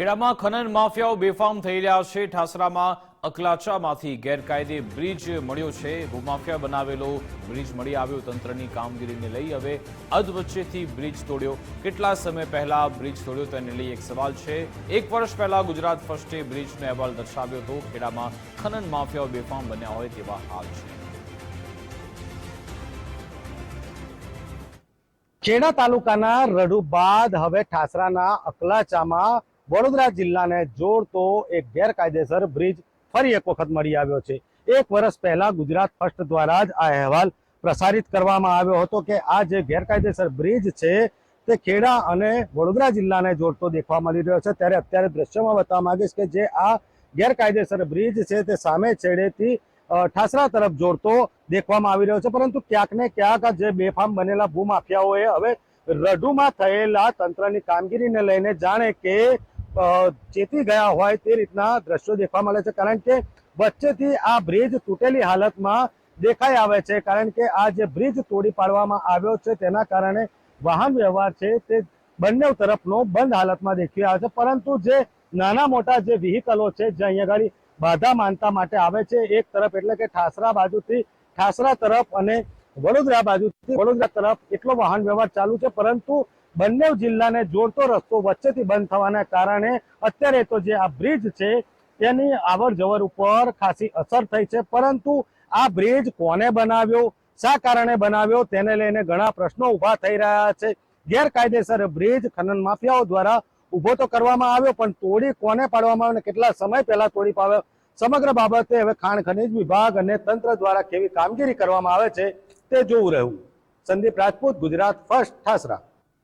ખેડામાં ખનન માફિયાઓ બેફામ થઈ રહ્યા છે। ઠાસરામાં અકલાચામાંથી ગેરકાયદે બ્રિજ મળ્યો છે। ભૂમાફિયા બનાવેલો બ્રિજ મળી આવ્યો। તંત્રની કામગીરીને લઈ હવે અધવચ્ચેથી બ્રિજ તોડ્યો। કેટલા સમય પહેલા બ્રિજ તોડ્યો તેને લઈ એક સવાલ છે। 1 વર્ષ પહેલા ગુજરાત ફર્સ્ટે બ્રિજનો અહેવાલ દર્શાવ્યો હતો। ખેડામાં ખનન માફિયાઓ બેફામ બન્યા હોય તેવા હાલ છે। ખેડા તાલુકાના રડુ બાદ હવે ઠાસરાના અકલાચામાં વડોદરા જિલ્લાને જોડતો એક ગેરકાયદેસર બ્રિજ ફરી એક વખત મળી આવ્યો છે। 1 વર્ષ પહેલા ગુજરાત ફર્સ્ટ દ્વારા જ આ અહેવાલ પ્રસારિત કરવામાં આવ્યો હતો કે આ જે ગેરકાયદેસર બ્રિજ છે તે ખેડા અને વડોદરા જિલ્લાને જોડતો દેખવા મળી રહ્યો છે। ત્યારે અત્યારે દ્રશ્યમાં બતાવવા માંગીશ કે જે આ ગેરકાયદેસર બ્રિજ છે તે સામે છેડેથી ઠાસરા તરફ જોડતો દેખવામાં આવી રહ્યો છે। પરંતુ ક્યાંક ને ક્યાંક જે બેફામ બનેલા ભૂમાફિયાઓએ હવે રડુમાં થયેલા તંત્રની કામગીરીને લઈને જાણે કે ચેતી ગયા હોય તે રીતના દ્રશ્યો દેખવા મળે છે। કારણ કે વચ્ચેથી આ બ્રિજ તૂટેલી હાલતમાં દેખાઈ આવે છે। કારણ કે આ જે બ્રિજ તોડી પાડવામાં આવ્યો છે તેના કારણે વાહન વ્યવહાર છે તે બંને તરફનો બંધ હાલતમાં દેખી આવે છે। પરંતુ જે નાના મોટા જે વ્હીકલો છે જે અહીંયા આગળ બાધા માનતા માટે આવે છે એક તરફ એટલે કે ઠાસરા બાજુથી ઠાસરા તરફ અને વડોદરા બાજુથી વડોદરા તરફ એટલો વાહન વ્યવહાર ચાલુ છે। પરંતુ બંને જિલ્લાને જોડતો રસ્તો વચ્ચેથી બંધ થવાના કારણે અત્યારે તો જે આ બ્રિજ છે તેની આવર જવર ઉપર ખાસી અસર થઈ છે। પરંતુ આ બ્રિજ કોને બનાવ્યો, શા કારણે બનાવ્યો તેને લઈને ઘણા પ્રશ્નો ઉભા થઈ રહ્યા છે। ગેરકાયદેસર બ્રિજ ખનન માફિયાઓ દ્વારા ઉભો તો કરવામાં આવ્યો પણ તોડી કોને પાડવામાં આવ્યો અને કેટલા સમય પહેલા તોડી પાડ્યો, સમગ્ર બાબતે હવે ખાણ ખનીજ વિભાગ અને તંત્ર દ્વારા કેવી કામગીરી કરવામાં આવે છે તે જોવું રહ્યું। સંદીપ રાજપૂત, ગુજરાત ફર્સ્ટ, ઠાસરા।